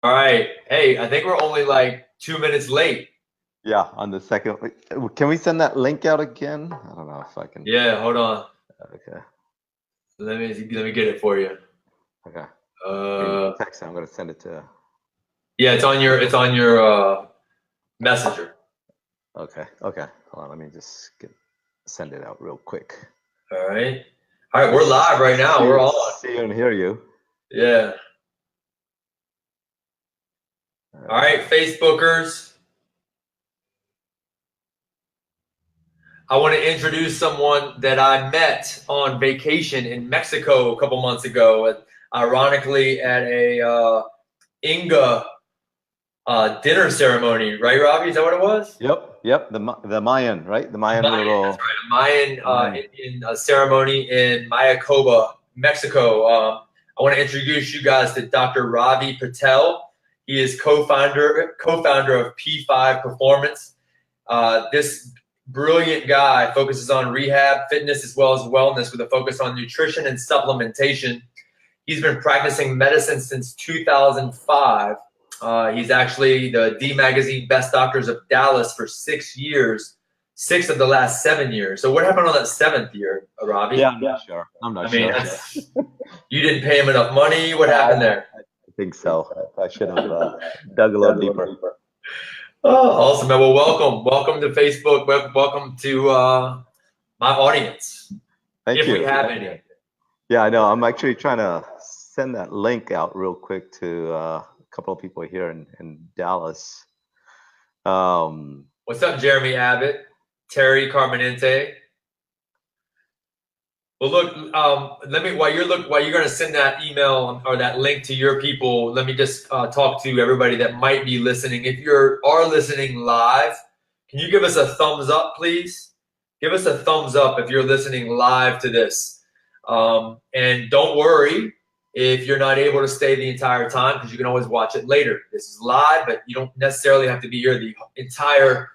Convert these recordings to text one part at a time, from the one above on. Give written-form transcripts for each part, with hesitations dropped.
All right. Hey, I think we're only like 2 minutes late. Yeah, on the second. Can we send that link out again? I don't know if I can. Yeah, hold on. Okay. Let me get it for you. Okay. You Uh, text it. I'm gonna send it to. yeah, it's on your messenger. Okay. Okay. Hold on. Let me just send it out real quick. All right. All right, we're live right now. We're on. See you and hear you. Yeah. All right, Facebookers. I want to introduce someone that I met on vacation in Mexico a couple months ago, ironically at a Inga dinner ceremony, right, Robbie? Is that what it was? Yep. Yep. The Mayan, right? The Mayan Mayan, that's little right. A Mayan Mayan. Indian ceremony in Mayacoba, Mexico. I want to introduce you guys to Dr. Ravi Patel. He is co-founder of P5 Performance. This brilliant guy focuses on rehab, fitness, as well as wellness with a focus on nutrition and supplementation. He's been practicing medicine since 2005. He's actually the D Magazine Best Doctors of Dallas for 6 years, 6 of the last 7 years. So what happened on that seventh year, Robbie? Yeah, I'm not sure. I'm not I mean, sure. you didn't pay him enough money. What happened there? I think so. I should have dug a little deeper. Oh, awesome, man. Well, welcome to Facebook. Welcome to my audience, Thank if we you. have any. Yeah, I know. I'm actually trying to send that link out real quick to a couple of people here in Dallas. What's up, Jeremy Abbott, Terry Carmenente? Well, look, let me while you're going to send that email or that link to your people. Let me just talk to everybody that might be listening. If you are listening live, can you give us a thumbs up, please? Give us a thumbs up if you're listening live to this. And don't worry if you're not able to stay the entire time, because you can always watch it later. This is live, but you don't necessarily have to be here the entire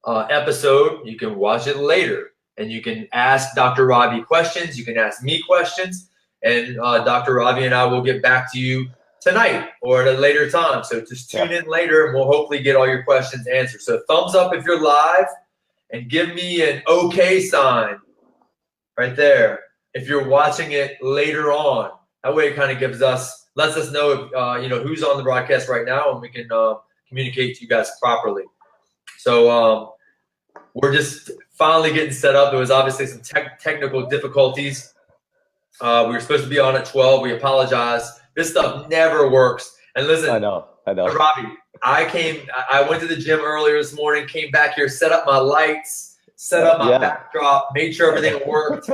episode. You can watch it later. And you can ask Dr. Ravi questions. You can ask me questions. And Dr. Ravi and I will get back to you tonight or at a later time. So just tune in later and we'll hopefully get all your questions answered. So thumbs up if you're live and give me an okay sign right there if you're watching it later on. That way it kind of lets us know if, who's on the broadcast right now, and we can communicate to you guys properly. So we're just finally getting set up. There was obviously some technical difficulties. We were supposed to be on at 12. We apologize. This stuff never works. And listen, I know. Robbie, I went to the gym earlier this morning, came back here, set up my lights, set up my backdrop, made sure everything worked.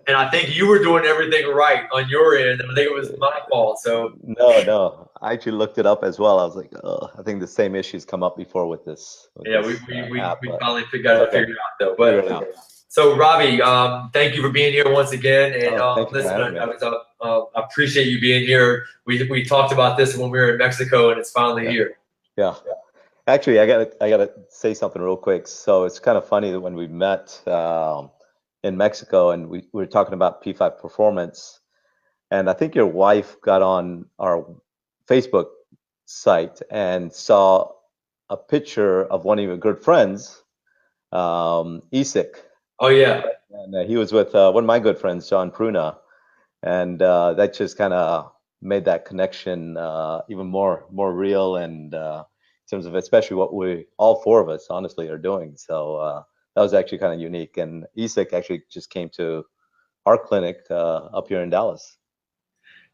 And I think you were doing everything right on your end. I think it was my fault. So No. I actually looked it up as well. I was like, oh, I think the same issues come up before with this. We finally got it figured out though. But so Robbie, thank you for being here once again. And listen, I appreciate you being here. We talked about this when we were in Mexico, and it's finally here. Yeah. Actually, I gotta say something real quick. So it's kind of funny that when we met in Mexico and we were talking about P5 performance, and I think your wife got on our Facebook site and saw a picture of one of your good friends, Isaac. Oh yeah. And he was with one of my good friends, John Pruna, and that just kind of made that connection even more real, and in terms of especially what all four of us honestly are doing. So that was actually kind of unique. And Isaac actually just came to our clinic up here in Dallas.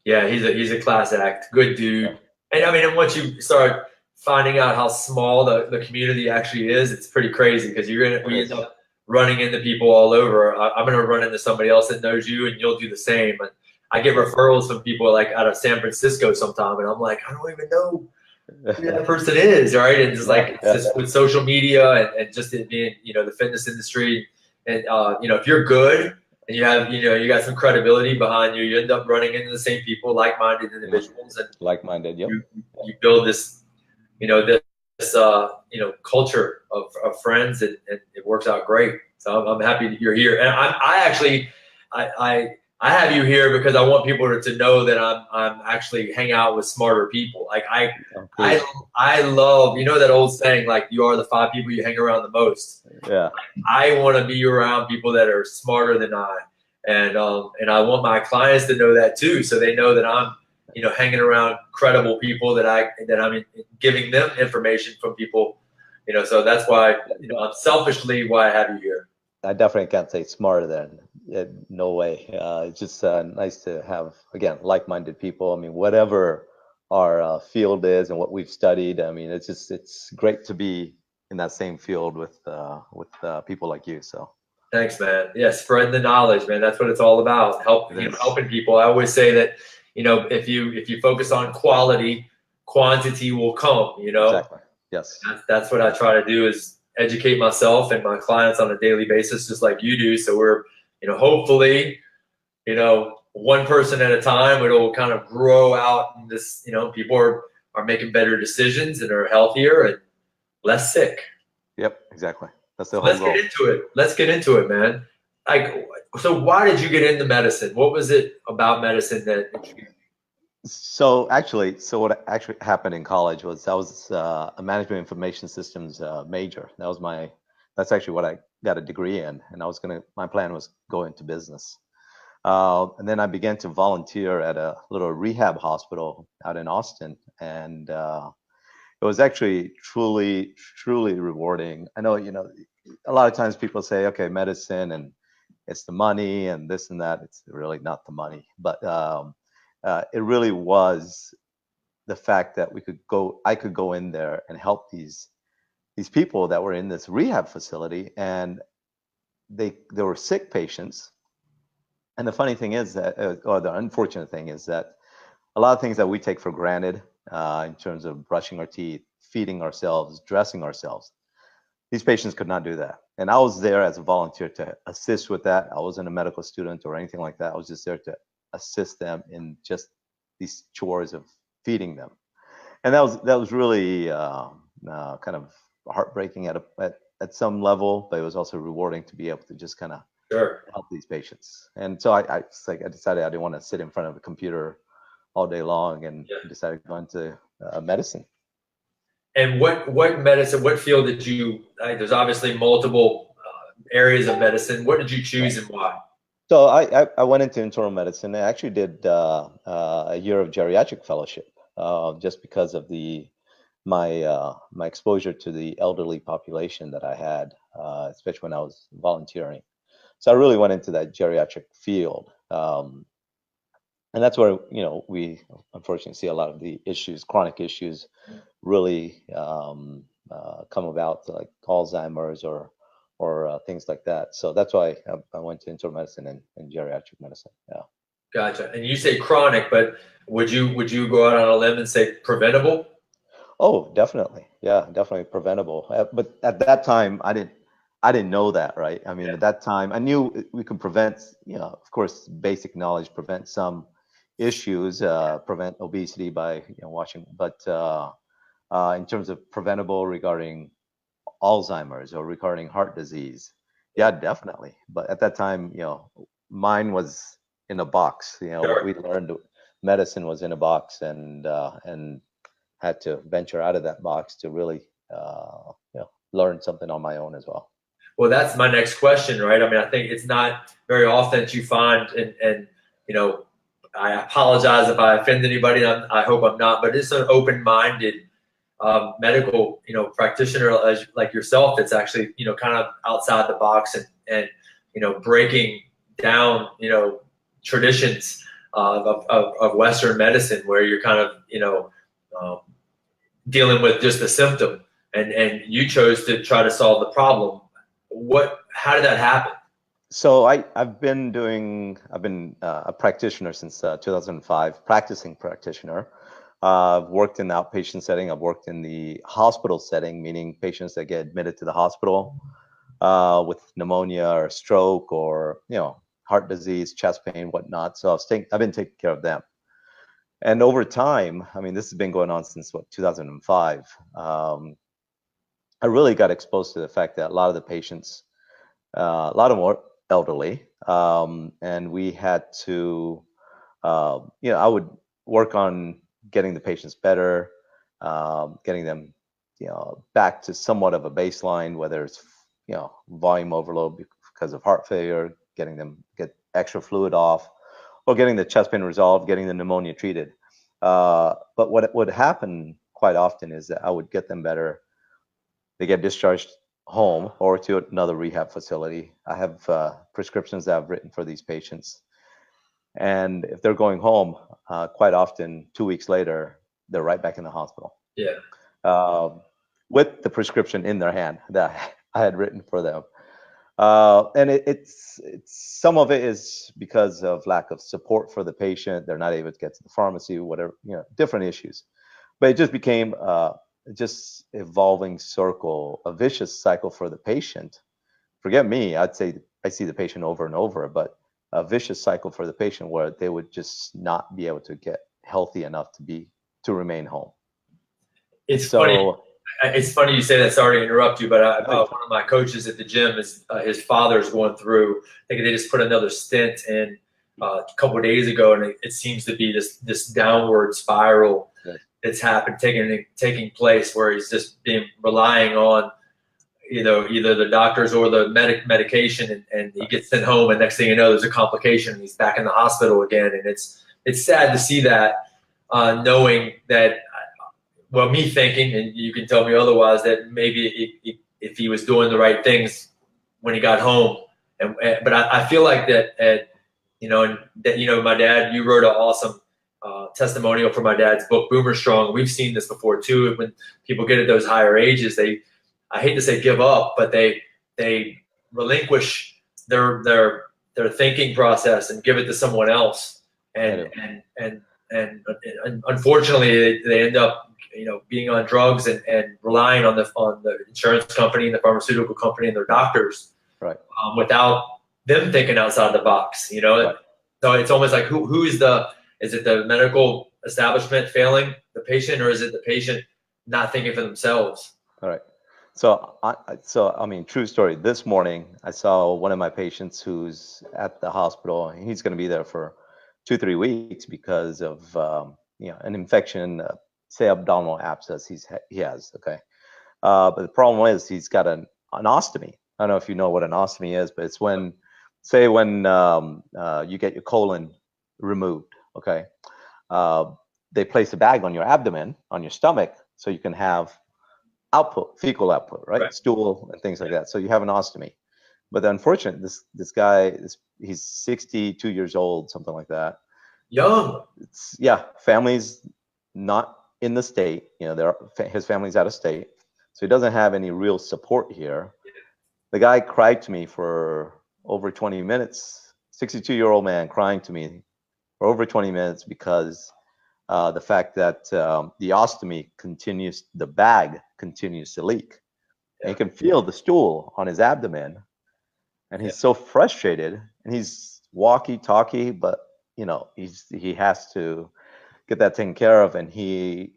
Yeah, he's a class act, good dude. And I mean, and once you start finding out how small the community actually is, it's pretty crazy, because we end up running into people all over. I'm going to run into somebody else that knows you, and you'll do the same. And I get referrals from people like out of San Francisco sometime, and I'm like, I don't even know who that person is, right? And it's like, it's just with social media and just it being, the fitness industry. And, if you're good and you have, you got some credibility behind you, you end up running into the same people, like-minded individuals. And like-minded, yep. You build this, this culture of friends, and it works out great. So I'm happy that you're here. And I I have you here because I want people to know that I'm actually hanging out with smarter people. Like Oh, I please. I love, you know, that old saying, like, you are the five people you hang around the most. Yeah. I want to be around people that are smarter than I, and I want my clients to know that too, so they know that I'm, you know, hanging around credible people, that I'm giving them information from people, you know. So that's why, you know, I'm selfishly why I have you here. I definitely can't say smarter than. No way. It's just nice to have, again, like-minded people. I mean, whatever our field is and what we've studied, I mean, it's great to be in that same field with people like you. So Thanks, man. Yeah, spreading the knowledge, man. That's what it's all about. it You know, is. helping people. I always say that, you know, if you focus on quality, quantity will come. You know, Exactly. Yes. that's what I try to do, is educate myself and my clients on a daily basis, just like you do. So we're, you know, hopefully, you know, one person at a time, it'll kind of grow out. And this, you know, people are making better decisions and are healthier and less sick. Yep. Exactly. That's the So whole let's get goal. into it. Let's get into it, man. Like, so why did you get into medicine? What was it about medicine that intrigued So what actually happened in college was I was a management information systems major. That's actually what I got a degree in, and my plan was go into business. And then I began to volunteer at a little rehab hospital out in Austin, and it was actually truly rewarding. I know, a lot of times people say, okay, medicine and it's the money and this and that. It's really not the money, but it really was the fact that I could go in there and help these people that were in this rehab facility, and they were sick patients. And the funny thing is that, or the unfortunate thing is that a lot of things that we take for granted in terms of brushing our teeth, feeding ourselves, dressing ourselves, these patients could not do that. And I was there as a volunteer to assist with that. I wasn't a medical student or anything like that. I was just there to assist them in just these chores of feeding them. And that was really kind of heartbreaking at some level, but it was also rewarding to be able to just kind of you? Sure. help these patients. And so I decided I didn't want to sit in front of a computer all day long, and Yeah. decided to go into medicine. And what medicine, what field did you? There's obviously multiple areas of medicine. What did you choose and why? So I went into internal medicine. I actually did a year of geriatric fellowship just because of my exposure to the elderly population that I had, especially when I was volunteering. So I really went into that geriatric field, and that's where we unfortunately see a lot of the issues, chronic issues, really come about, like Alzheimer's or things like that. So that's why I went to internal medicine and geriatric medicine. Yeah. Gotcha. And you say chronic, but would you go out on a limb and say preventable? Oh, definitely. Yeah, definitely preventable. But at that time, I didn't know that, right? I mean, Yeah. at that time, I knew we could prevent, of course, basic knowledge, prevent some issues, prevent obesity by watching, but in terms of preventable regarding Alzheimer's or regarding heart disease, yeah, definitely. But at that time, mine was in a box. What Sure. we learned, medicine was in a box, and had to venture out of that box to really, learn something on my own as well. Well, that's my next question, right? I mean, I think it's not very often that you find, and you know, I apologize if I offend anybody. I hope I'm not, but it's an open-minded medical, practitioner like yourself that's actually, kind of outside the box and breaking down, traditions of Western medicine, where you're kind of, um, dealing with just the symptom, and you chose to try to solve the problem. How did that happen? So I've been a practitioner since 2005, practicing practitioner. I've worked in the outpatient setting. I've worked in the hospital setting, meaning patients that get admitted to the hospital with pneumonia or stroke or heart disease, chest pain, whatnot. So I've been taking care of them. And over time, I mean, this has been going on since 2005. I really got exposed to the fact that a lot of the patients, a lot of them were elderly, and we had to, I would work on getting the patients better, getting them, back to somewhat of a baseline, whether it's, volume overload because of heart failure, getting them get extra fluid off, or getting the chest pain resolved, getting the pneumonia treated. But what would happen quite often is that I would get them better. They get discharged home or to another rehab facility. I have prescriptions that I've written for these patients. And if they're going home, quite often 2 weeks later, they're right back in the hospital. Yeah. With the prescription in their hand that I had written for them. And it's some of it is because of lack of support for the patient. They're not able to get to the pharmacy, whatever, different issues. But it just became just evolving circle, a vicious cycle for the patient. Forget me, I'd say I see the patient over and over, but a vicious cycle for the patient where they would just not be able to get healthy enough to remain home. It's funny. It's funny you say that. Sorry to interrupt you, but one of my coaches at the gym is his father's going through. I think they just put another stent in a couple of days ago, and it seems to be this downward spiral that's happened, taking place, where he's just relying on either the doctors or the medication, and he gets sent home, and next thing you know, there's a complication, and he's back in the hospital again, and it's sad to see that, knowing that. Well, me thinking, and you can tell me otherwise, that maybe if he was doing the right things when he got home, but I feel like that, my dad, you wrote an awesome testimonial for my dad's book, Boomer Strong. We've seen this before too. When people get at those higher ages, I hate to say give up, but they relinquish their thinking process and give it to someone else, and unfortunately they end up being on drugs and relying on the insurance company and the pharmaceutical company and their doctors, right? Without them thinking outside the box, Right. So it's almost like is it the medical establishment failing the patient, or is it the patient not thinking for themselves? All right. So I mean, true story. This morning, I saw one of my patients who's at the hospital. He's going to be there for 2-3 weeks because of an infection. Say abdominal abscess he has, okay? But the problem is he's got an ostomy. I don't know if you know what an ostomy is, but it's when you get your colon removed, okay? They place a bag on your abdomen, on your stomach, so you can have fecal output, right? Stool and things like that. So you have an ostomy. But unfortunately, this guy, he's 62 years old, something like that. Young. Family's not in the state, his family's out of state, so he doesn't have any real support here. The guy cried to me for over 20 minutes, 62-year-old man crying to me for over 20 minutes because the fact that the ostomy the bag continues to leak. And he can feel the stool on his abdomen, and he's so frustrated, and he's walkie-talkie, but he has to get that taken care of. And he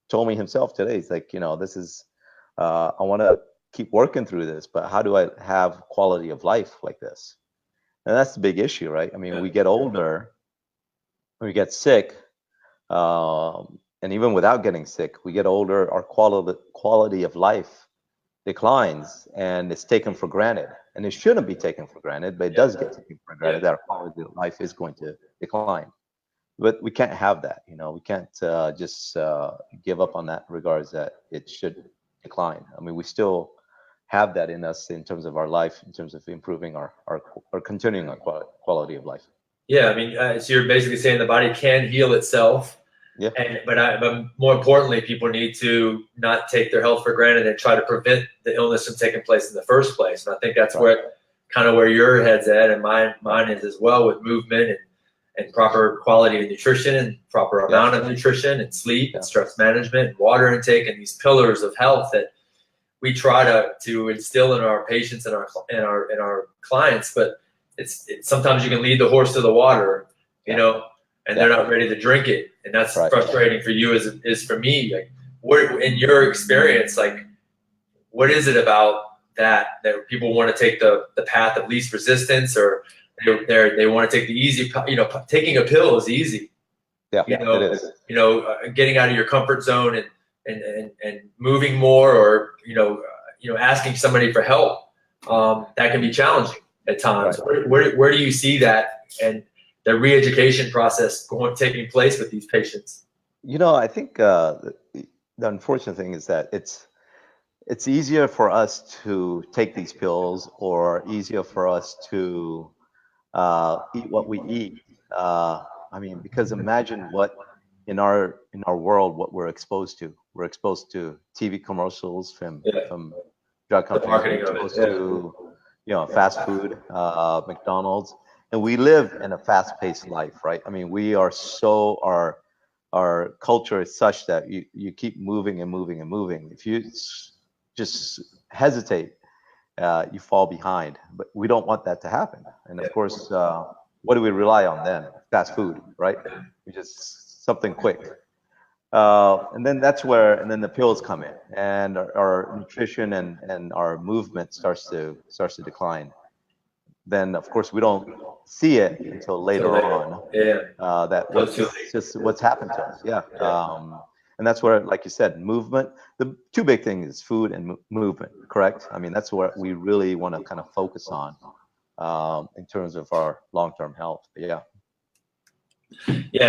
told me himself today, he's like, this is, I want to keep working through this, but how do I have quality of life like this? And that's the big issue, right? I mean, we get older, we get sick, and even without getting sick, we get older, our quality of life declines, and it's taken for granted. And it shouldn't be taken for granted, but it does get taken for granted that our quality of life is going to decline. But we can't have that, we can't just give up on that regards that it should decline. I mean, we still have that in us in terms of our life, in terms of improving our continuing our quality of life. Yeah, I mean, so you're basically saying the body can heal itself. Yeah. But more importantly, people need to not take their health for granted and try to prevent the illness from taking place in the first place. And I think that's where your head's at, and mine is as well, with movement and proper quality of nutrition and proper amount of nutrition and sleep and stress management and water intake, and these pillars of health that we try to instill in our patients and our clients. But it's sometimes you can lead the horse to the water, and they're not ready to drink it, and that's frustrating for you as is for me. Like, what in your experience, like, what is it about that people want to take the path of least resistance, or they want to take the easy, taking a pill is easy. Yeah, it is. Getting out of your comfort zone and moving more, or asking somebody for help, that can be challenging at times. Right. Where do you see that and the re-education process taking place with these patients? I think the unfortunate thing is that it's easier for us to take these pills, or easier for us to eat what we eat. Because imagine what in our world, what we're exposed to. We're exposed to TV commercials from drug companies. We're exposed to fast food, McDonald's, and we live in a fast-paced life, right? I mean, we are our culture is such that you keep moving and moving and moving. If you just hesitate, you fall behind. But we don't want that to happen. And of course, what do we rely on then? Fast food, right? We just something quick. And then then the pills come in, and our nutrition and our movement starts to decline. Then of course we don't see it until later on. What's happened to us. And that's where, like you said, movement. The two big things is food and movement, correct? I mean, that's what we really want to kind of focus on in terms of our long-term health. Yeah,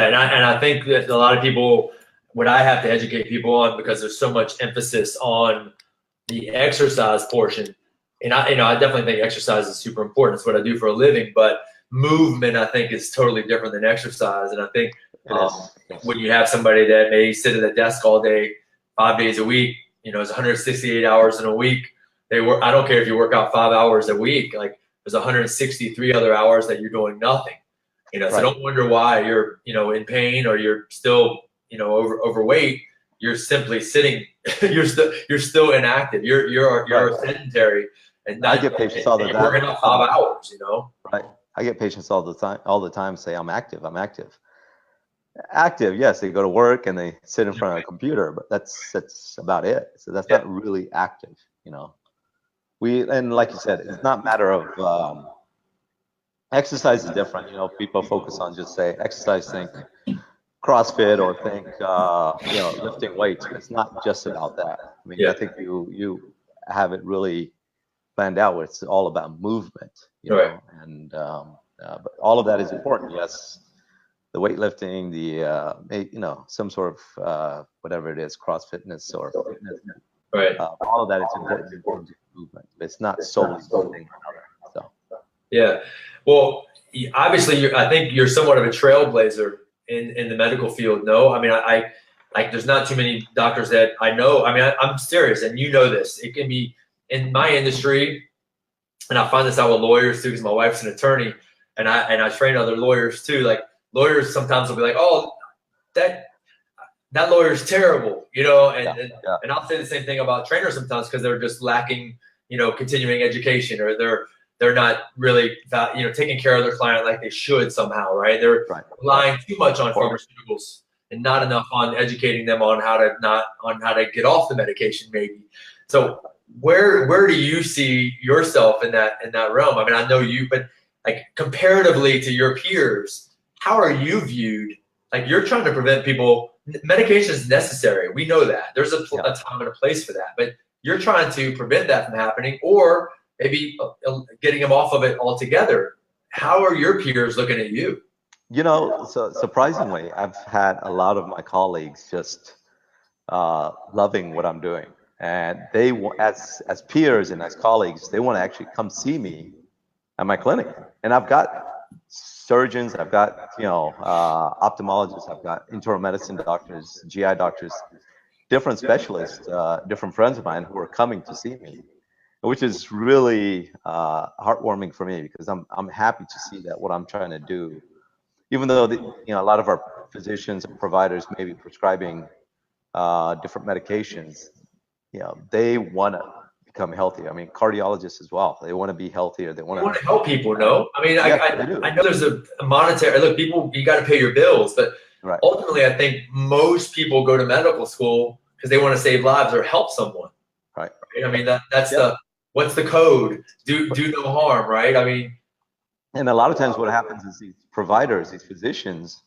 and I think that a lot of people, what I have to educate people on, because there's so much emphasis on the exercise portion. And I definitely think exercise is super important. It's what I do for a living, but movement, I think, is totally different than exercise. And I think when you have somebody that may sit at a desk all day, 5 days a week, it's 168 hours in a week. I don't care if you work out 5 hours a week, like there's 163 other hours that you're doing nothing. So don't wonder why you're, in pain, or you're still, overweight. You're simply sitting. you're still inactive. You're sedentary. And I get patients all the time. Working out 5 hours, Right. I get patients all the time say, I'm active. Active, yes, they go to work and they sit in front of a computer, but that's about it. So that's not really active, and like you said, it's not a matter of exercise is different. People focus on just say exercise, think CrossFit, or think lifting weights. It's not just about that. I mean, I think you have it really planned out where it's all about movement, know, and but all of that is important. Yes, the weightlifting, the some sort of whatever it is, cross fitness or fitness, all of that is important in terms of movement. But it's not solely one thing or another. So well, obviously, I think you're somewhat of a trailblazer in the medical field. No, I mean, I there's not too many doctors that I know. I mean, I'm serious, and this. It can be in my industry, and I find this out with lawyers too, because my wife's an attorney, and I train other lawyers too. Like, lawyers sometimes will be like, "Oh, that lawyer's terrible," and I'll say the same thing about trainers sometimes, because they're just lacking, continuing education, or they're not really, taking care of their client like they should somehow, right? They're relying too much on pharmaceuticals and not enough on educating them on how to get off the medication, maybe. So where do you see yourself in that realm? I mean, I know you, but like comparatively to your peers, how are you viewed? Like, you're trying to prevent people. Medication is necessary. We know that. There's a time and a place for that, but you're trying to prevent that from happening, or maybe getting them off of it altogether. How are your peers looking at you? So surprisingly, I've had a lot of my colleagues just loving what I'm doing, and they, as peers and as colleagues, they want to actually come see me at my clinic. And I've got surgeons, I've got ophthalmologists, I've got internal medicine doctors, GI doctors, different specialists, different friends of mine who are coming to see me, which is really heartwarming for me, because I'm happy to see that what I'm trying to do, even though a lot of our physicians and providers may be prescribing different medications, they want to become healthier. I mean, cardiologists as well, they want to be healthier. They want to help people. No, I mean, I know there's a monetary look. People, you got to pay your bills, but ultimately, I think most people go to medical school because they want to save lives or help someone. Right. I mean, that's What's the code? Do no harm, right? I mean, And a lot of times what happens is these providers, these physicians,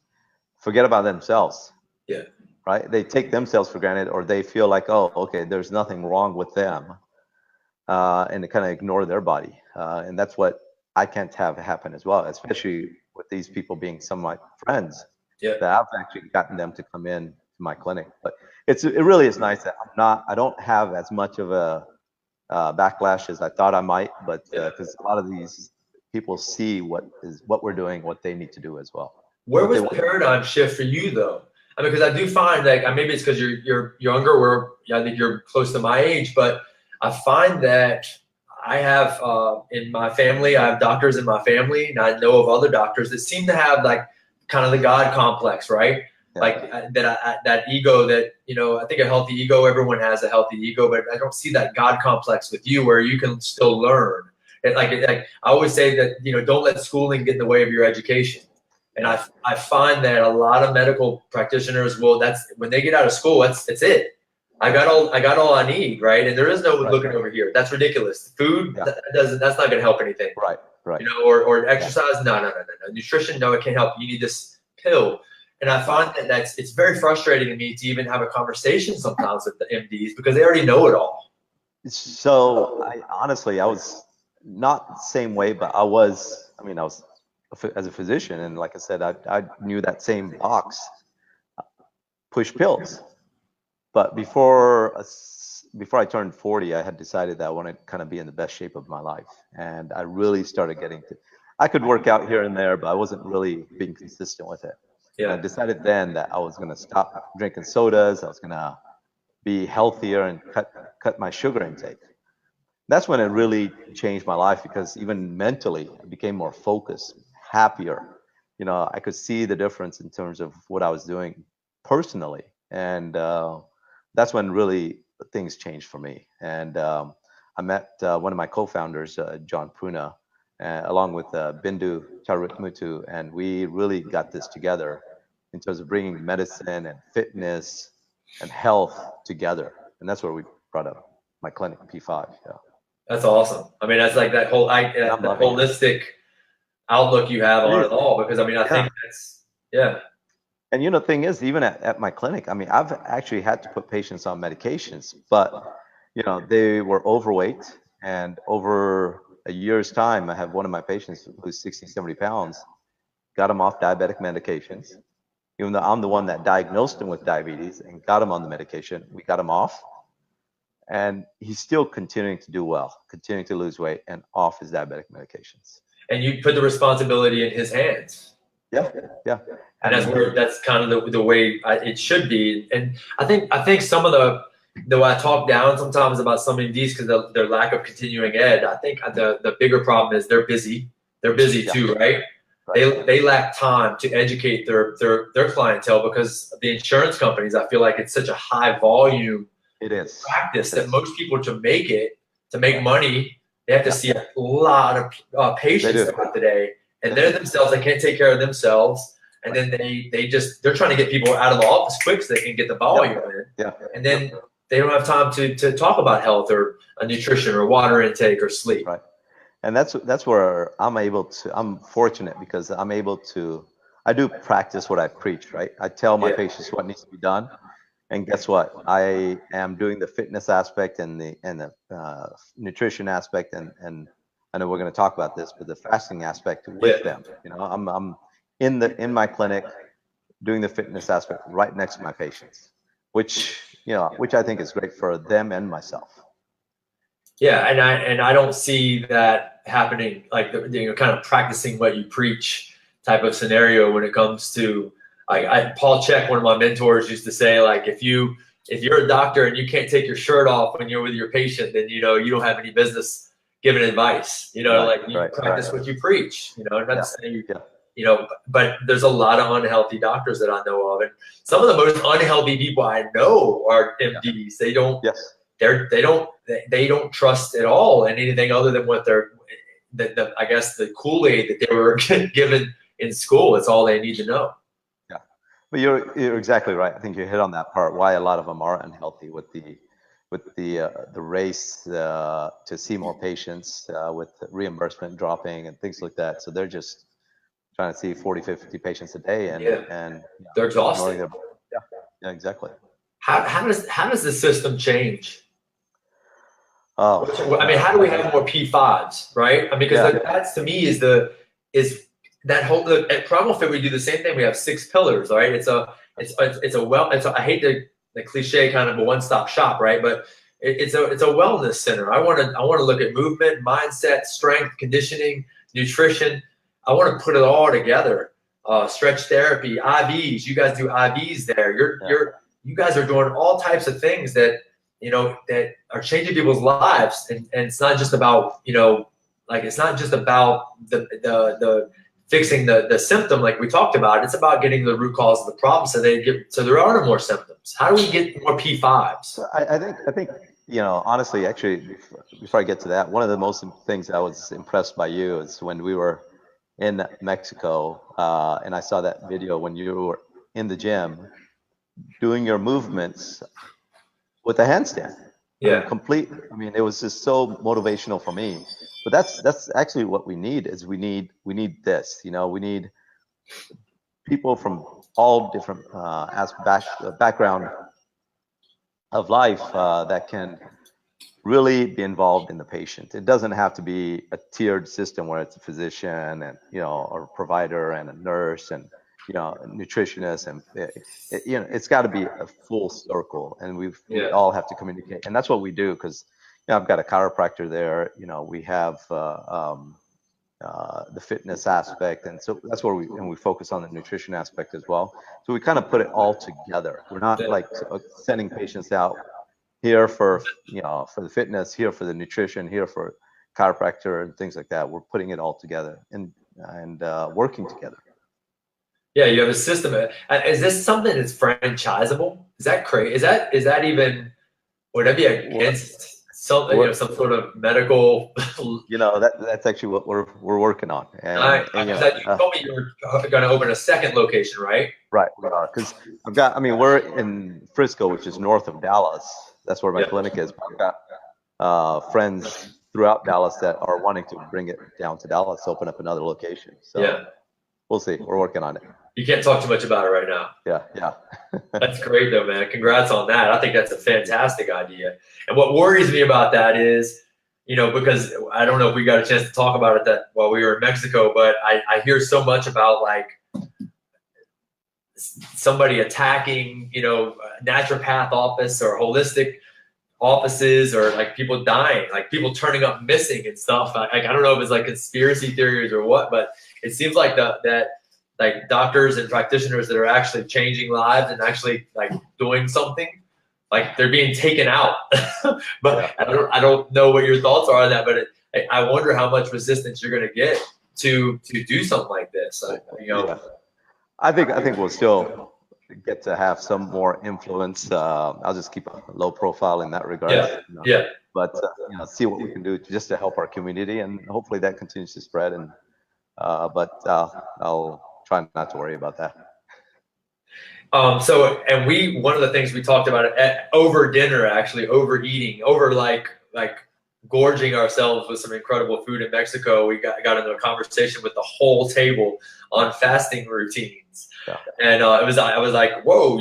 forget about themselves, yeah, right? They take themselves for granted, or they feel like, oh, okay, there's nothing wrong with them, and they kind of ignore their body. And that's what I can't have happen as well, especially with these people being some of my friends yeah. that I've actually gotten them to come in to my clinic. But it really is nice that I don't have as much of a backlash as I thought I might, but Yeah. because a lot of these people see what we're doing, what they need to do as well. Where What they was the want. paradigm shift for you though? I mean, because I do find like maybe it's because you're younger, or I think you're close to my age, but I find that I have in my family, I have doctors in my family, and I know of other doctors that seem to have like kind of the God complex, right? Yeah. Like that ego that, you know, I think a healthy ego, everyone has a healthy ego, but I don't see that God complex with you where you can still learn. Like I always say that, you know, don't let schooling get in the way of your education. And I find that a lot of medical practitioners will, that's when they get out of school, that's it. I got all I need, right? And there is no looking over here. That's ridiculous. Food, that's not going to help anything. Right. You know, or exercise, no. Nutrition, no, it can't help. You need this pill. And I find that it's very frustrating to me to even have a conversation sometimes with the MDs because they already know it all. So honestly, I was not the same way, but I was as a physician, and like I said, I knew that same box, push pills. But before I turned 40, I had decided that I wanted to kind of be in the best shape of my life. And I really started getting to, I could work out here and there, but I wasn't really being consistent with it. Yeah. And I decided then that I was going to stop drinking sodas. I was going to be healthier and cut my sugar intake. That's when it really changed my life, because even mentally I became more focused, happier. You know, I could see the difference in terms of what I was doing personally. And that's when really things changed for me. And I met one of my co-founders, John Puna, along with Bindu Charutmutu, and we really got this together in terms of bringing medicine and fitness and health together. And that's where we brought up my clinic, P5. Yeah. That's awesome. I mean, that's like that whole that holistic outlook you have on it all, because I mean, I think that's, And you know, the thing is, even at my clinic, I mean, I've actually had to put patients on medications, but you know, they were overweight, and over a year's time, I have one of my patients who's 60, 70 pounds, got him off diabetic medications. Even though I'm the one that diagnosed him with diabetes and got him on the medication, we got him off. And he's still continuing to do well, continuing to lose weight and off his diabetic medications. And you put the responsibility in his hands. Yeah. And that's kind of the way it should be. And I think some of though I talk down sometimes about some of these because of their lack of continuing ed, I think the bigger problem is they're busy. They're busy too, right? They lack time to educate their clientele, because the insurance companies, I feel like it's such a high volume practice that most people, to make money, they have to see a lot of patients throughout the day, and they're themselves, they can't take care of themselves, and then they're trying to get people out of the office quick so they can get the volume in, and then they don't have time to talk about health or nutrition or water intake or sleep. Right. And that's where I'm fortunate, because I do practice what I preach, right? I tell my patients what needs to be done. And guess what? I am doing the fitness aspect and the nutrition aspect, and I know we're going to talk about this, but the fasting aspect with them. You know, I'm in my clinic doing the fitness aspect right next to my patients, which I think is great for them and myself. Yeah, and I don't see that happening, like kind of practicing what you preach type of scenario when it comes to. Paul Chek, one of my mentors, used to say, like, if you're a doctor and you can't take your shirt off when you're with your patient, then you don't have any business giving advice. You practice what you preach. I'm not saying but there's a lot of unhealthy doctors that I know of, and some of the most unhealthy people I know are MDs. They don't. Yes. They don't trust at all in anything other than what I guess the Kool-Aid that they were given in school. It's all they need to know. But you're exactly right. I think you hit on that part, why a lot of them are unhealthy with the the race to see more patients with reimbursement dropping and things like that. So they're just trying to see 40, 50 patients a day and they're ignoring exhausted. their yeah, exactly. How does the system change? Oh, I mean, how do we have more P5s, right? I mean, because that's to me is that whole look, at Primal Fit we do the same thing. We have 6 pillars, right? I hate the cliche kind of a one-stop shop, right? But it's a wellness center. I want to look at movement, mindset, strength, conditioning, nutrition. I want to put it all together. Stretch therapy, IVs. You guys do IVs there. You guys are doing all types of things that that are changing people's lives, and it's not just about it's not just about the fixing the symptom like we talked about. It's about getting the root cause of the problem so there are no more symptoms. How do we get more P5s? So I think honestly, actually, before I get to that, one of the most things I was impressed by you is when we were in Mexico, and I saw that video when you were in the gym doing your movements with a handstand. I mean, it was just so motivational for me. But that's actually what we need is we need this. We need people from all different background of life that can really be involved in the patient. It doesn't have to be a tiered system where it's a physician and or a provider and a nurse and a nutritionist, and it's got to be a full circle, and we all have to communicate, and that's what we do, because I've got a chiropractor there. We have the fitness aspect, and so that's where we focus on the nutrition aspect as well. So we kind of put it all together. We're not like sending patients out here for for the fitness, here for the nutrition, here for chiropractor and things like that. We're putting it all together and working together. Yeah, you have a system. Is this something that's franchisable? Is that crazy? Is that even? Would that be against some sort of medical? That's actually what we're working on. And you told me you were going to open a second location, right? Right, we are, because we're in Frisco, which is north of Dallas. That's where my clinic is. I've got friends throughout Dallas that are wanting to bring it down to Dallas, open up another location. So we'll see. We're working on it. You can't talk too much about it right now. Yeah. That's great though, man. Congrats on that. I think that's a fantastic idea. And what worries me about that is, because I don't know if we got a chance to talk about it while we were in Mexico, but I hear so much about like somebody attacking, naturopath office or holistic offices, or like people dying, like people turning up missing and stuff. I don't know if it's like conspiracy theories or what, but it seems like that like doctors and practitioners that are actually changing lives and actually like doing something, like they're being taken out. But I don't know what your thoughts are on that, but I wonder how much resistance you're going to get to do something like this. I think we'll still get to have some more influence. I'll just keep a low profile in that regard. But see what we can do just to help our community, and hopefully that continues to spread. And but I'll try not to worry about that. One of the things we talked about over dinner, actually overeating, over like gorging ourselves with some incredible food in Mexico. We got into a conversation with the whole table on fasting routines, and I was like, whoa,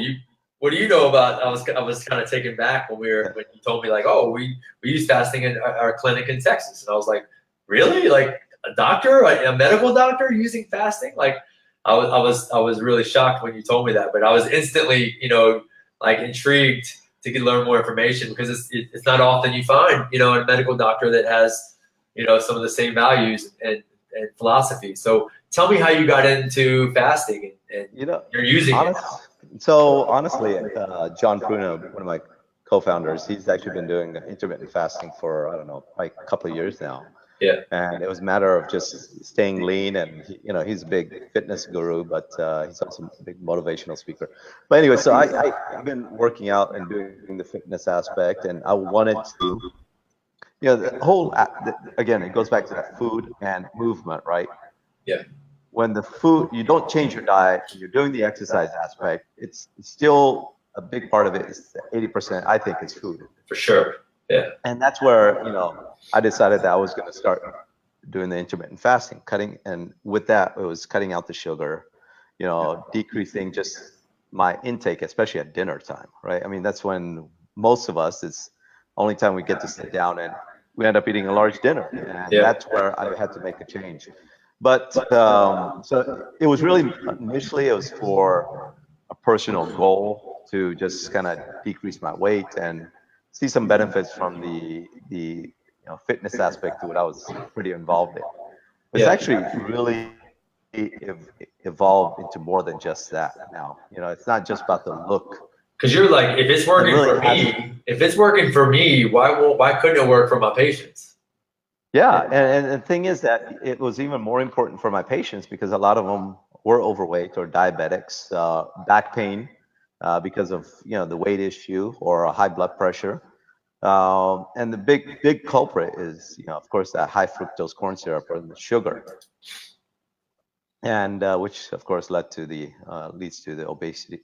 what do you know about? I was kind of taken back when you told me like, oh, we use fasting in our clinic in Texas, and I was like, really? Like a doctor, a medical doctor using fasting? Like I was really shocked when you told me that, but I was instantly like intrigued to learn more information, because it's not often you find a medical doctor that has some of the same values and philosophy. So tell me how you got into fasting and you're using it now. So honestly, John Pruno, one of my co-founders, he's actually been doing intermittent fasting for, I don't know, like a couple of years now. Yeah. And it was a matter of just staying lean, and he's a big fitness guru, but he's also a big motivational speaker. But anyway, so I've been working out and doing the fitness aspect, and I wanted to, the whole, again, it goes back to that food and movement, right? Yeah. When the food, you don't change your diet, and you're doing the exercise aspect, it's still a big part of it is 80%, I think, is food. For sure. Yeah. And that's where, I decided that I was going to start doing the intermittent fasting, and with that, it was cutting out the sugar, decreasing just my intake, especially at dinner time, right? I mean, that's when most of us, it's only time we get to sit down, and we end up eating a large dinner. And that's where I had to make a change. But so it was really, initially, it was for a personal goal to just kind of decrease my weight and see some benefits from the fitness aspect to what I was pretty involved in. It's actually really evolved into more than just that now. It's not just about the look. Because you're like, if it's working for me, why couldn't it work for my patients? Yeah, and the thing is that it was even more important for my patients because a lot of them were overweight or diabetics, back pain because of the weight issue or a high blood pressure. And the big culprit is, of course, that high fructose corn syrup or the sugar, and which of course leads to the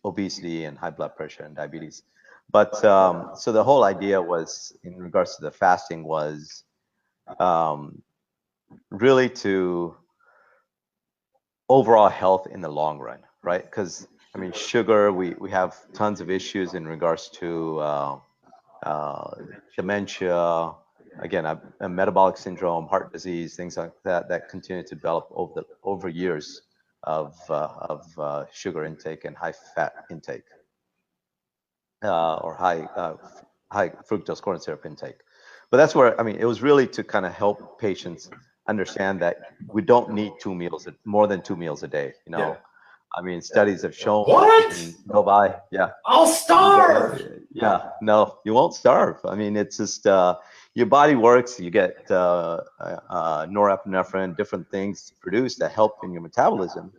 obesity and high blood pressure and diabetes. But so the whole idea was, in regards to the fasting, was really to overall health in the long run, right? Because I mean, sugar, we have tons of issues in regards to dementia, again, a metabolic syndrome, heart disease, things like that continue to develop over years of sugar intake and high fat intake, or high fructose corn syrup intake. But that's where, I mean, it was really to kind of help patients understand that we don't need more than 2 meals a day. I mean, studies have shown What? Go by, yeah. I'll starve. Yeah, no, you won't starve. I mean, it's just your body works. You get norepinephrine, different things produced that help in your metabolism,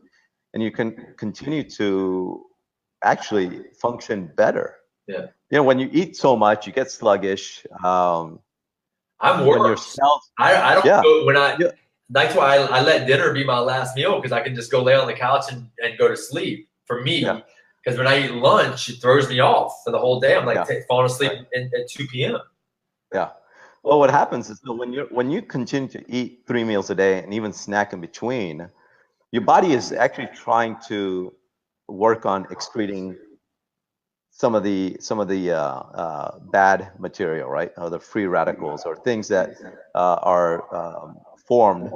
and you can continue to actually function better. Yeah. When you eat so much, you get sluggish. I'm worse. I don't go when I. That's why I let dinner be my last meal, because I can just go lay on the couch and go to sleep. For me, because when I eat lunch, it throws me off for the whole day. I'm like falling asleep at 2 p.m. Yeah. Well, what happens is that when you continue to eat 3 meals a day and even snack in between, your body is actually trying to work on excreting some of the bad material, right? Or the free radicals, or things that are formed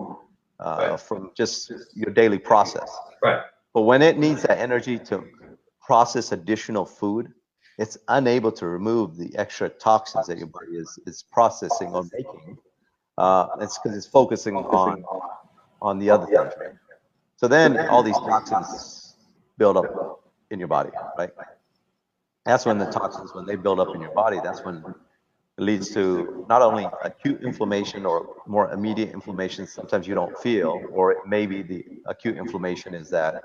from just your daily process. Right. But when it needs that energy to process additional food, it's unable to remove the extra toxins that your body is processing or making. It's because it's focusing on the other things, right? So then all these toxins build up in your body, right? That's when the toxins, when they build up in your body, that's when it leads to not only acute inflammation or more immediate inflammation sometimes you don't feel, or maybe the acute inflammation is that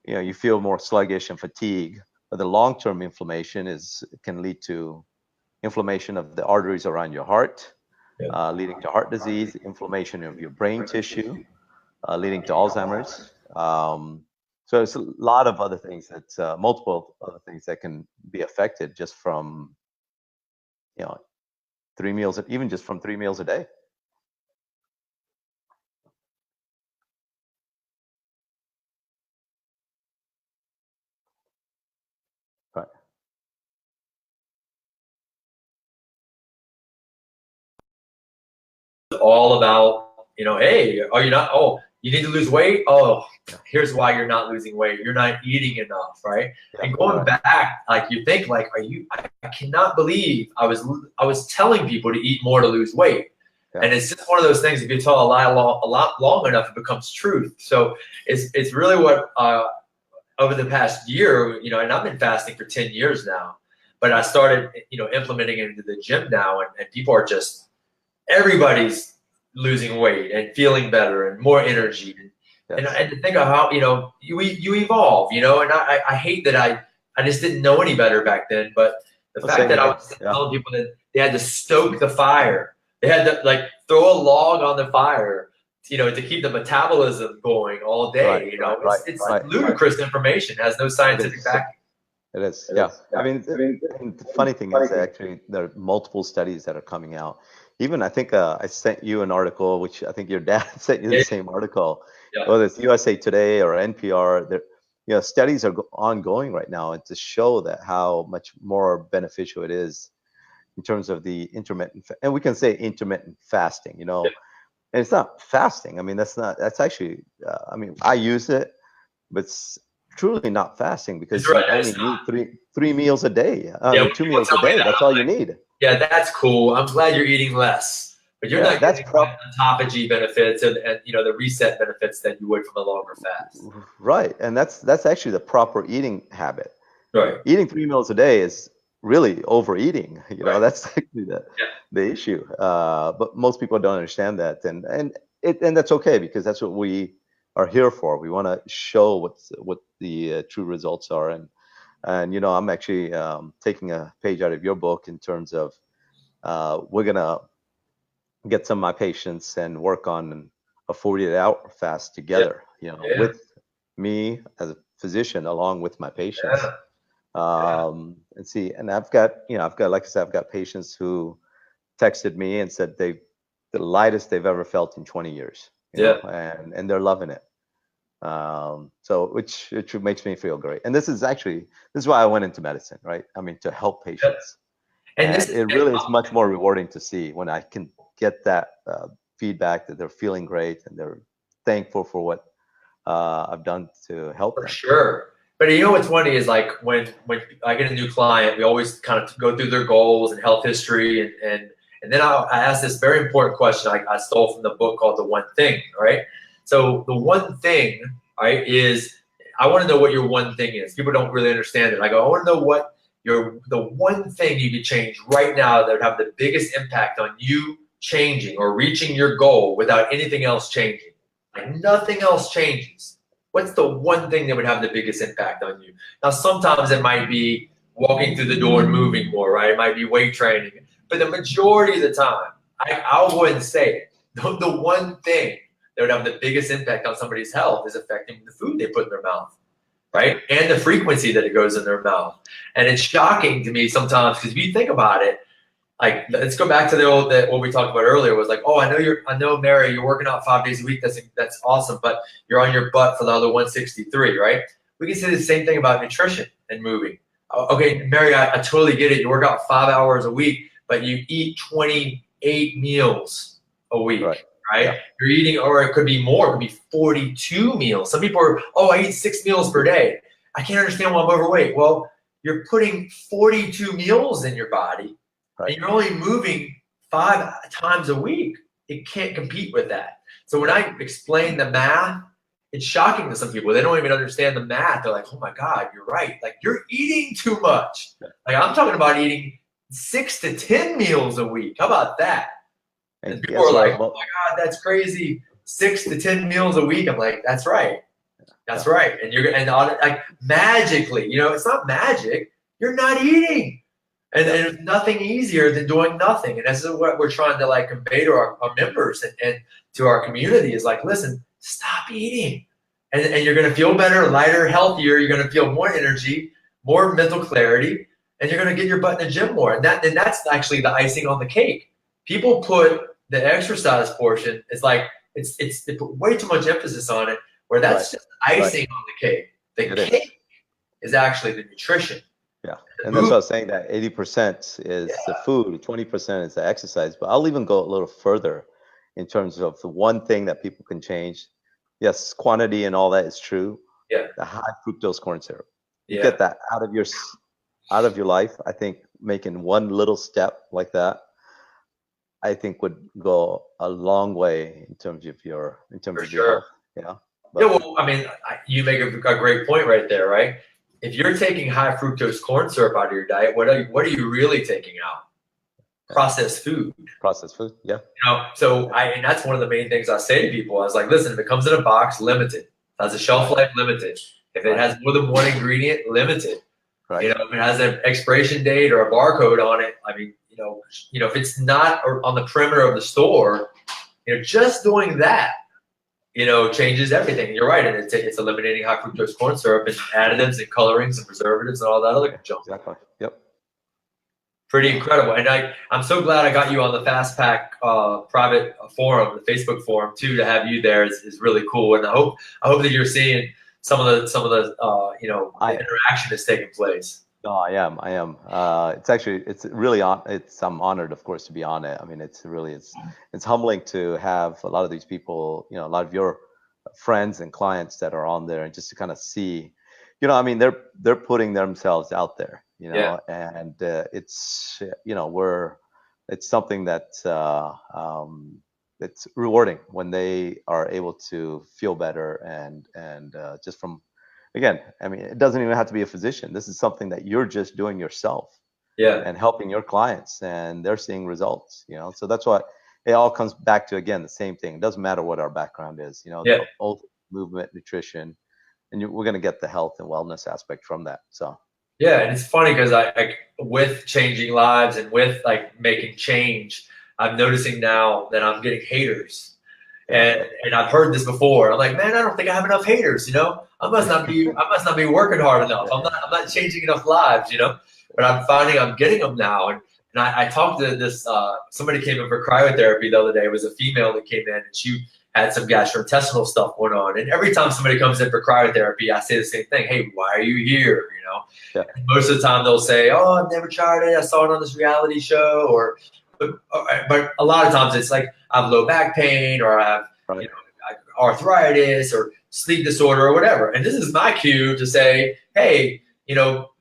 you feel more sluggish and fatigue, but the long-term inflammation can lead to inflammation of the arteries around your heart, leading to heart disease, inflammation of your brain tissue, leading to Alzheimer's. So it's a lot of other things multiple other things that can be affected just from 3 meals, even just from 3 meals a day. Right. All about, hey, are you not? Oh, you need to lose weight. Oh, here's why you're not losing weight. You're not eating enough, right? And going back, like you think, like, I cannot believe I was telling people to eat more to lose weight. Yeah. And it's just one of those things. If you tell a lie a lot long enough, it becomes truth. So it's really what over the past year, and I've been fasting for 10 years now, but I started, implementing it into the gym now, and people are just, everybody's losing weight and feeling better and more energy. And to think of how, you evolve, and I hate that I just didn't know any better back then. But the fact that I was telling people that they had to stoke the fire, they had to throw a log on the fire, to keep the metabolism going all day. It's ludicrous information. It has no scientific backing. It is, yeah. I mean, and the funny thing is actually there are multiple studies that are coming out. Even I think I sent you an article, which I think your dad sent you the Yeah, same article, yeah, whether it's USA Today or NPR. There, studies are ongoing right now, and to show that how much more beneficial it is in terms of the and we can say intermittent fasting, yeah. and it's not fasting. I mean, that's actually, I mean, I use it, but it's truly not fasting It's because right. you only It's not. need three meals a day. I Yeah, mean, when two people meals a tell me day. that, That's all you need. yeah, that's cool. I'm glad you're eating less, but you're Yeah, not that's getting the autophagy benefits and the reset benefits that you would from a longer fast. right, and that's actually the proper eating habit. Right. Eating 3 meals a day is really overeating. Right. That's actually the issue. But most people don't understand that, and that's okay because that's what we are here for. We want to show what the true results are, and I'm actually taking a page out of your book in terms of we're gonna get some of my patients and work on a 48-hour fast Yeah. together, Yeah. with me as a physician along with my patients. Yeah. Yeah. And see, and I've got, like I said, I've got patients who texted me and said the lightest they've ever felt in 20 years, Yeah. and they're loving it. So which makes me feel great. And this is why I went into medicine, right? I mean, to help Yeah. patients. And this And is it really is much more rewarding to see when I can get that feedback that they're feeling great and they're thankful for what I've done to help for them. sure. But you know what's funny is like when I get a new client, we always kind of go through their goals and health history, and then I ask this very important question I stole from the book called The One Thing. Right. So the one thing, right, is I want to know what your one thing is. People don't really understand it. I go, I want to know what the one thing you could change right now that would have the biggest impact on you changing or reaching your goal without anything else changing. Like nothing else changes. What's the one thing that would have the biggest impact on you? Now, sometimes it might be walking through the door and moving more, right? It might be weight training. But the majority of the time, I'll go ahead and say it. The one thing that would have the biggest impact on somebody's health is affecting the food they put in their mouth, right? And the frequency that it goes in their mouth. And it's shocking to me sometimes because if you think about it, like let's go back to what we talked about earlier was like, oh, I know Mary, you're working out 5 days a week. That's awesome, but you're on your butt for the other 163, right? We can say the same thing about nutrition and moving. Okay, Mary, I totally get it. You work out 5 hours a week, but you eat 28 meals a week, right? Yeah. You're eating, or it could be more, it could be 42 meals. Some people are, oh, I eat 6 meals per day. I can't understand why I'm overweight. Well, you're putting 42 meals in your body. Right. And you're only moving 5 times a week. It can't compete with that. So when I explain the math, it's shocking to some people. They don't even understand the math. They're like, oh my God, you're right. Like you're eating too much. Like I'm talking about eating 6 to 10 meals a week. How about that? And people are like, oh my God, that's crazy. 6 to 10 meals a week. I'm like, that's right. That's right. And like magically, it's not magic. You're not eating. And there's nothing easier than doing nothing. And this is what we're trying to like convey to our members and to our community is like, listen, stop eating. And you're going to feel better, lighter, healthier. You're going to feel more energy, more mental clarity, and you're going to get your butt in the gym more. And that's actually the icing on the cake. People put the exercise portion, they put way too much emphasis on it, where that's just icing on the cake. The cake is actually the nutrition. Yeah, and that's what I was saying, that 80% is the food, 20% is the exercise. But I'll even go a little further in terms of the one thing that people can change. Yes, quantity and all that is true. Yeah. The high fructose corn syrup. You get that out of your life. I think making one little step like that, I think would go a long way in terms of your health. Yeah. Yeah, well, I mean, you make a great point right there, right? If you're taking high fructose corn syrup out of your diet, what are you really taking out? Processed food. Processed food, yeah. And that's one of the main things I say to people. I was like, listen, if it comes in a box, limited. If it has a shelf life, limited. If it has more than one ingredient, limited. Right. If it has an expiration date or a barcode on it, I mean, if it's not on the perimeter of the store, just doing that changes everything. You're right, and it's eliminating high fructose corn syrup and additives and colorings and preservatives and all that other junk. Exactly. Yep. Pretty incredible. And I'm so glad I got you on the Fast Pack private forum, the Facebook forum too. To have you there is really cool. And I hope that you're seeing some of the the interaction that's taking place. No, I am. It's really I'm honored, of course, to be on it. I mean, it's humbling to have a lot of these people, a lot of your friends and clients that are on there, and just to kind of see, I mean, they're putting themselves out there, and it's it's something that it's rewarding when they are able to feel better and just from. Again, I mean, it doesn't even have to be a physician. This is something that you're just doing yourself, and helping your clients, and they're seeing results. So that's why it all comes back to, again, the same thing. It doesn't matter what our background is. The old movement, nutrition, and we're going to get the health and wellness aspect from that. So yeah, and it's funny because I with changing lives and with making change, I'm noticing now that I'm getting haters. And I've heard this before. I'm like, man, I don't think I have enough haters. I must not be working hard enough. I'm not changing enough lives. But I'm finding I'm getting them now. And I talked to this. Somebody came in for cryotherapy the other day. It was a female that came in, and she had some gastrointestinal stuff going on. And every time somebody comes in for cryotherapy, I say the same thing. Hey, why are you here? And most of the time they'll say, oh, I've never tried it. I saw it on this reality show, but a lot of times it's like I have low back pain, or I have arthritis or sleep disorder or whatever. And this is my cue to say, hey,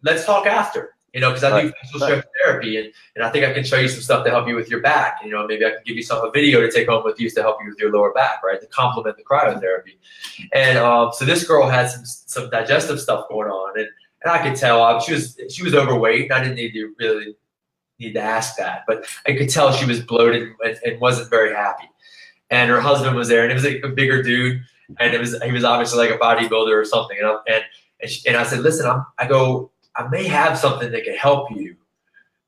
let's talk after, because I do facial stretch therapy, and I think I can show you some stuff to help you with your back. Maybe I can give you a video to take home with you to help you with your lower back, right, to complement the cryotherapy. And so this girl had some digestive stuff going on, and I could tell she was overweight. And I didn't need to ask that, but I could tell she was bloated and wasn't very happy. And her husband was there, and it was a bigger dude, and he was obviously like a bodybuilder or something. And I said, listen, I may have something that could help you,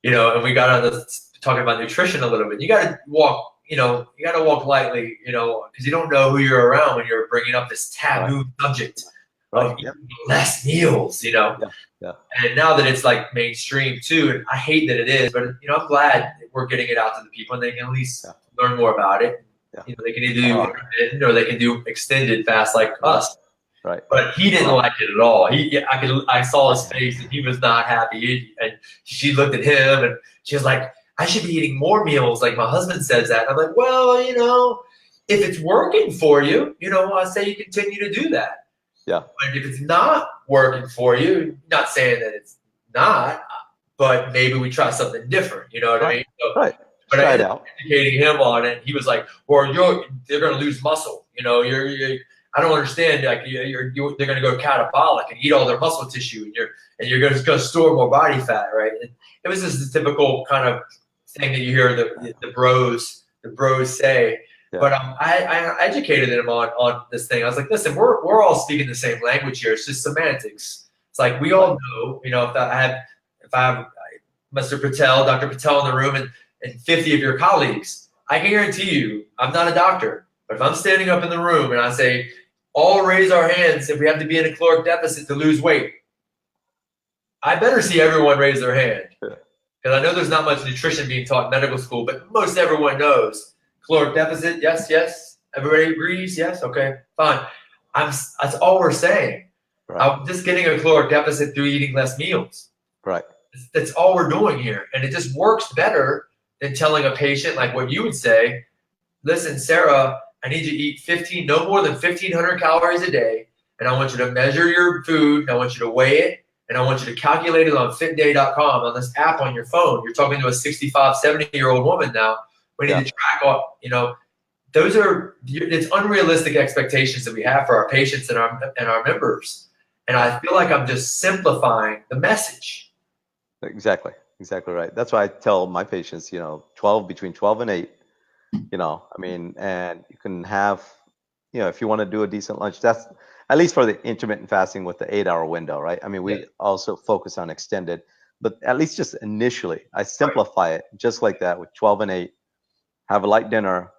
And we got on talking about nutrition a little bit. You got to walk, lightly, because you don't know who you're around when you're bringing up this taboo subject of less meals, Yeah. And now that it's mainstream too, and I hate that it is, but I'm glad that we're getting it out to the people, and they can at least learn more about it. They can either do intermittent or they can do extended fast like us. Right. But he didn't like it at all. I saw his face, and he was not happy. And she looked at him, and she was like, I should be eating more meals. Like my husband says that. And I'm like, well, if it's working for you, I say you continue to do that. Yeah. But if it's not working for you, not saying that it's not, but maybe we try something different. You know what I mean? So, right. But I ended up educating him on it. He was like, well, they're going to lose muscle. I don't understand. Like they're going to go catabolic and eat all their muscle tissue, and you're going to store more body fat, right? And it was just the typical kind of thing that you hear the bros say. Yeah. But I educated him on this thing. I was like, listen, we're all speaking the same language here. It's just semantics. It's like we all know, if I have Mr. Patel, Dr. Patel in the room, and 50 of your colleagues, I can guarantee you, I'm not a doctor, but if I'm standing up in the room and I say, all raise our hands if we have to be in a caloric deficit to lose weight, I better see everyone raise their hand. Because I know there's not much nutrition being taught in medical school, but most everyone knows. Caloric deficit, yes. Everybody agrees, yes, okay, fine. That's all we're saying. Right. I'm just getting a caloric deficit through eating less meals. Right. That's all we're doing here. And it just works better than telling a patient like what you would say, listen, Sarah, I need you to eat no more than 1,500 calories a day, and I want you to measure your food, and I want you to weigh it, and I want you to calculate it on fitday.com on this app on your phone. You're talking to a 65, 70-year-old woman now. We need to track all, it's unrealistic expectations that we have for our patients and our members. And I feel like I'm just simplifying the message. Exactly right. That's why I tell my patients, between 12 and 8, and you can have, if you want to do a decent lunch, that's at least for the intermittent fasting with the 8-hour window, right? I mean, we also focus on extended, but at least just initially, I simplify it just like that with 12 and 8, have a light dinner,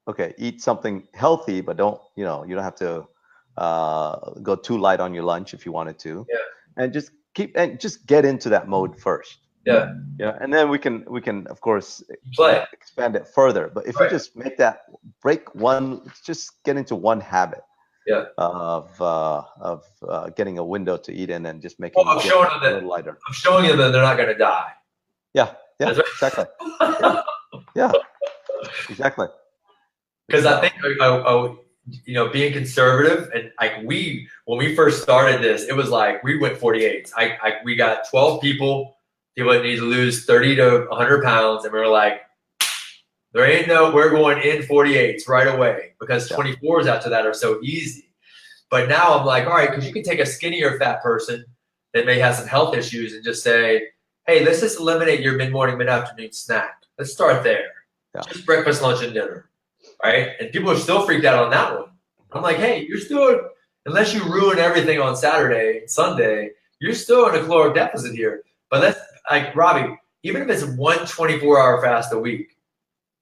okay, eat something healthy, but don't, you don't have to go too light on your lunch if you wanted to, Yeah. and just get into that mode first. Yeah. Yeah, and then we can of course Play. expand it further. But if you Right. just just get into one habit Yeah. of getting a window to eat in and just Well, making dinner a little lighter. I'm showing you that they're not going to die. Yeah, That's exactly. right. Yeah, exactly. Because I So, think, being conservative, and like when we first started this, it was like we went 48s. We got 12 people that need to lose 30 to 100 pounds, and we were like, we're going in 48s right away, because yeah, 24s after that are so easy. But now I'm like, all right, because you can take a skinnier fat person that may have some health issues and just say, hey, let's just eliminate your mid-morning, mid-afternoon snack. Let's start there. yeah. Just breakfast, lunch, and dinner. Right? And people are still freaked out on that one. I'm like, hey, you're still, unless you ruin everything on Saturday, Sunday, you're still in a caloric deficit here. But let's, like, Robbie, even if it's one 24-hour fast a week,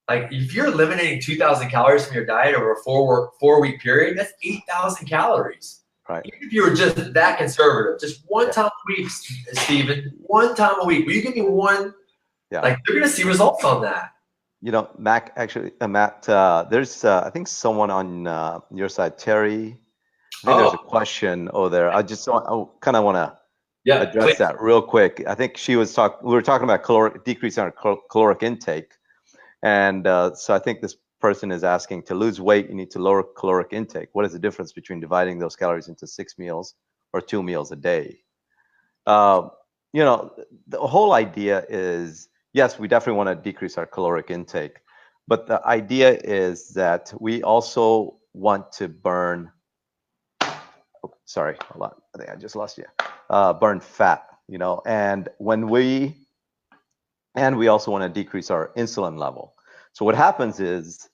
like if you're eliminating 2,000 calories from your diet over a four-week period, that's 8,000 calories. Right. Even if you were just that conservative, just one time a week, Stephen, one time a week. Will you give me one? Yeah. Like, they're going to see results on that. Matt, there's I think someone on your side, Terry. I think there's a question over there. I kind of want to address that real quick. I think we were talking about decreasing our caloric intake. And so I think this person is asking, to lose weight, you need to lower caloric intake. What is the difference between dividing those calories into 6 meals or 2 meals a day? The whole idea is, yes, we definitely want to decrease our caloric intake. But the idea is that we also want to burn, sorry, hold on. I think I just lost you. Burn fat, and we also want to decrease our insulin level. So what happens is,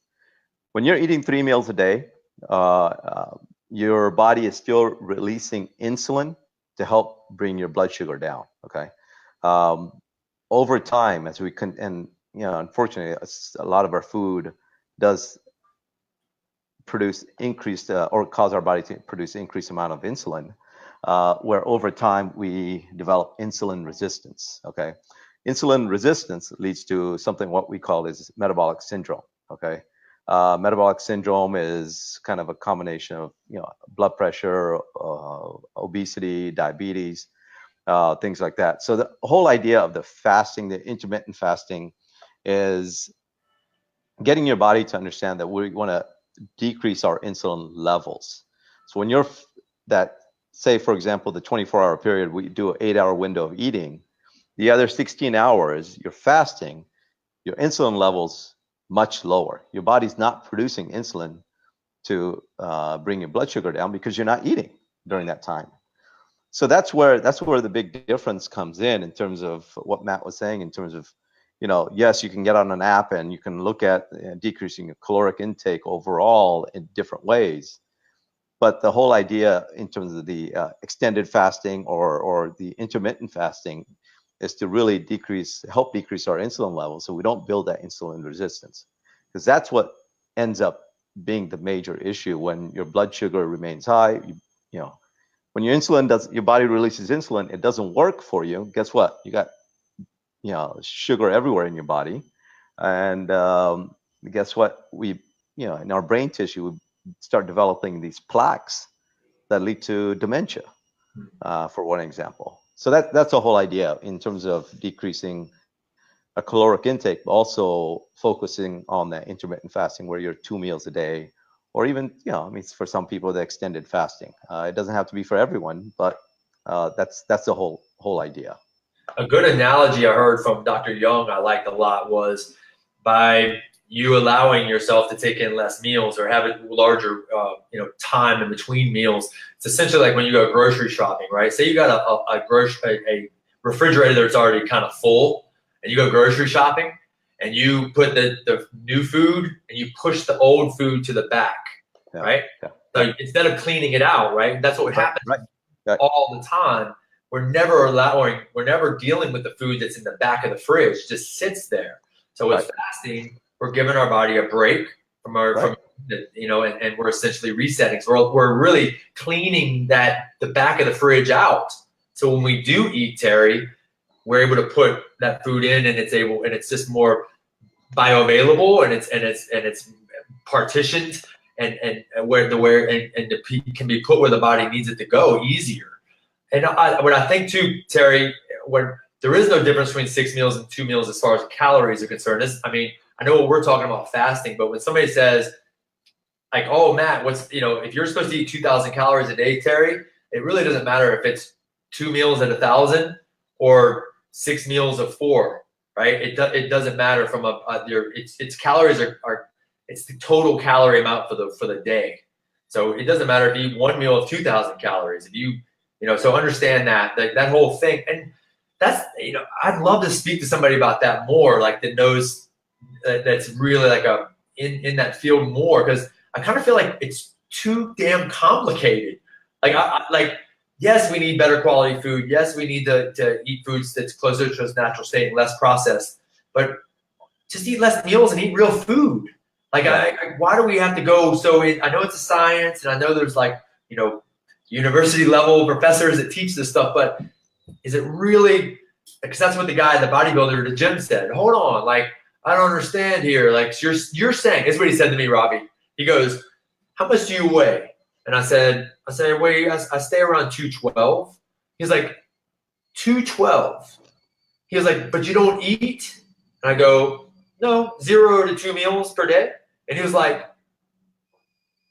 when you're eating 3 meals a day, your body is still releasing insulin to help bring your blood sugar down. Okay. Over time, as we unfortunately, a lot of our food does produce increased or cause our body to produce increased amount of insulin, where over time we develop insulin resistance. Okay. Insulin resistance leads to something what we call is metabolic syndrome. Okay. Metabolic syndrome is kind of a combination of blood pressure, obesity, diabetes, things like that. So the whole idea of the fasting, the intermittent fasting, is getting your body to understand that we want to decrease our insulin levels. So when say for example, the 24-hour period, we do an 8-hour window of eating. The other 16 hours, you're fasting, your insulin levels much lower. Your body's not producing insulin to bring your blood sugar down because you're not eating during that time. So that's where the big difference comes in terms of what Matt was saying, in terms of, yes, you can get on an app and you can look at decreasing your caloric intake overall in different ways. But the whole idea in terms of the extended fasting or the intermittent fasting is to really help decrease our insulin levels so we don't build that insulin resistance. Because that's what ends up being the major issue when your blood sugar remains high. When your body releases insulin, it doesn't work for you. Guess what? You got sugar everywhere in your body. And guess what? In our brain tissue, we start developing these plaques that lead to dementia, for one example. So that's the whole idea in terms of decreasing a caloric intake, but also focusing on that intermittent fasting where you're 2 meals a day, or even, for some people, the extended fasting. It doesn't have to be for everyone, but that's the whole idea. A good analogy I heard from Dr. Young I liked a lot was, by you allowing yourself to take in less meals or have a larger time in between meals. It's essentially like when you go grocery shopping, right? Say you got a refrigerator that's already kind of full, and you go grocery shopping and you put the new food and you push the old food to the back, right? Yeah. So instead of cleaning it out, right? That's what happens all the time. We're never dealing with the food that's in the back of the fridge, just sits there. So with fasting, we're giving our body a break from and we're essentially resetting. So we're really cleaning the back of the fridge out. So when we do eat, Terry, we're able to put that food in, and it's just more bioavailable, and it's partitioned, and can be put where the body needs it to go easier. And what I think too, Terry, when there is no difference between 6 meals and 2 meals as far as calories are concerned. I know what we're talking about fasting, but when somebody says like, oh, Matt, if you're supposed to eat 2,000 calories a day, Terry, it really doesn't matter if it's 2 meals at 1,000 or 6 meals of 4, right? It doesn't matter from its calories are it's the total calorie amount for the day. So it doesn't matter if you eat 1 meal of 2,000 calories. If so understand that whole thing. And that's, I'd love to speak to somebody about that more, like that knows that's really like in that field more, because I kind of feel like it's too damn complicated. Yes, we need better quality food. Yes, we need to eat foods that's closer to its natural state and less processed. But just eat less meals and eat real food. Why do we have to go? I know it's a science, and I know there's university level professors that teach this stuff, but is it really? Because that's what the guy, the bodybuilder at the gym said. Hold on, I don't understand here. You're saying, this is what he said to me, Robbie. He goes, how much do you weigh? And I said, I stay around 212. He's like, 212. He was like, but you don't eat? And I go, no, 0 to 2 meals per day. And he was like,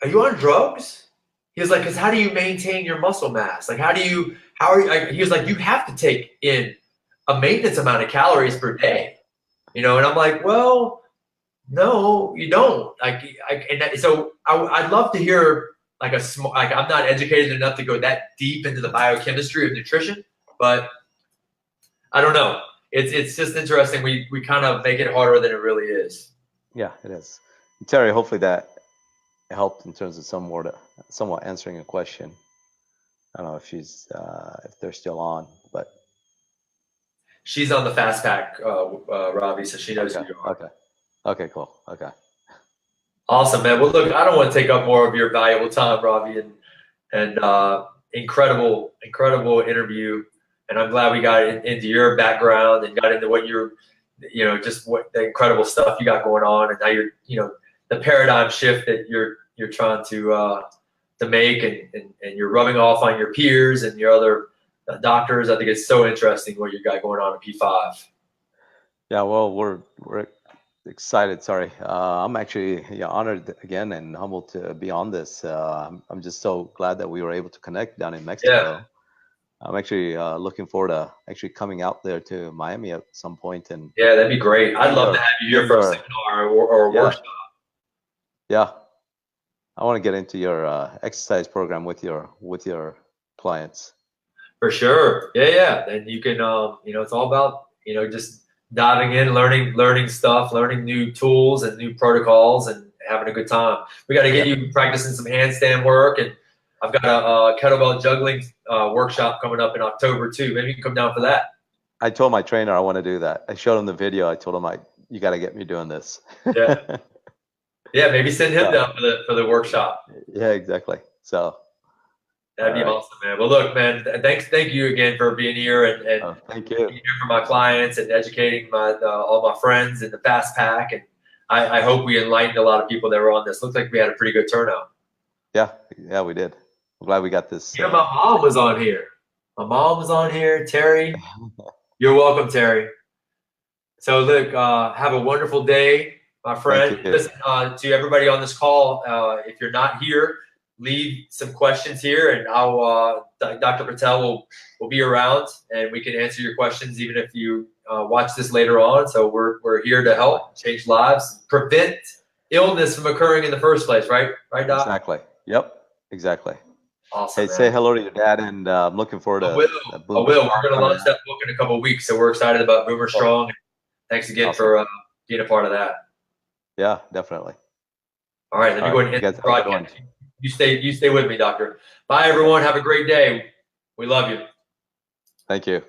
are you on drugs? He was like, because how do you maintain your muscle mass? He was like, you have to take in a maintenance amount of calories per day. And I'm like, well, no, you don't. So I'd love to hear I'm not educated enough to go that deep into the biochemistry of nutrition, but I don't know. It's just interesting. We kind of make it harder than it really is. Yeah, it is. Terry, hopefully that helped in terms of somewhat answering a question. I don't know if they're still on, but she's on the fast pack, Robbie, so she knows who you are. Okay, cool. Okay. Awesome, man. Well, look, I don't want to take up more of your valuable time, Robbie, and incredible interview. And I'm glad we got into your background and got into what just what the incredible stuff you got going on, and now you're, the paradigm shift that you're trying to make, and you're rubbing off on your peers and your other doctors. I think it's so interesting what you got going on at P5. Yeah, well, we're excited. Sorry, I'm actually honored again and humbled to be on this. I'm just so glad that we were able to connect down in Mexico. Yeah. I'm actually looking forward to actually coming out there to Miami at some point. And yeah, that'd be great. I'd love to have you here for a seminar or a workshop. Yeah, I want to get into your exercise program with your clients. For sure. Yeah. And you can, it's all about, just diving in, learning stuff, learning new tools and new protocols, and having a good time. We got to get you practicing some handstand work, and I've got a kettlebell juggling workshop coming up in October too. Maybe you can come down for that. I told my trainer I want to do that. I showed him the video. I told him you got to get me doing this. Yeah. Yeah, maybe send him down for the workshop. Yeah, exactly. So that'd be awesome, man. Well, look, man, thank you again for being here and thank you. Being here for my clients and educating all my friends in the fast pack. And I hope we enlightened a lot of people that were on this. Looks like we had a pretty good turnout. Yeah, we did. I'm glad we got this. My mom was on here. My mom was on here. Terry, you're welcome, Terry. So look, have a wonderful day. My friend, listen to everybody on this call. If you're not here, leave some questions here, and Dr. Patel will be around, and we can answer your questions even if you watch this later on. So we're here to help change lives, prevent illness from occurring in the first place. Right, Doc? Exactly. Yep. Exactly. Awesome. Hey, man. Say hello to your dad, and I'm looking forward to. I will. We're going to launch that book in a couple of weeks, so we're excited about Boomer Strong. Thanks again for being a part of that. Yeah, definitely. All right, let me go ahead and end the broadcast. You stay with me, Doctor. Bye, everyone. Have a great day. We love you. Thank you.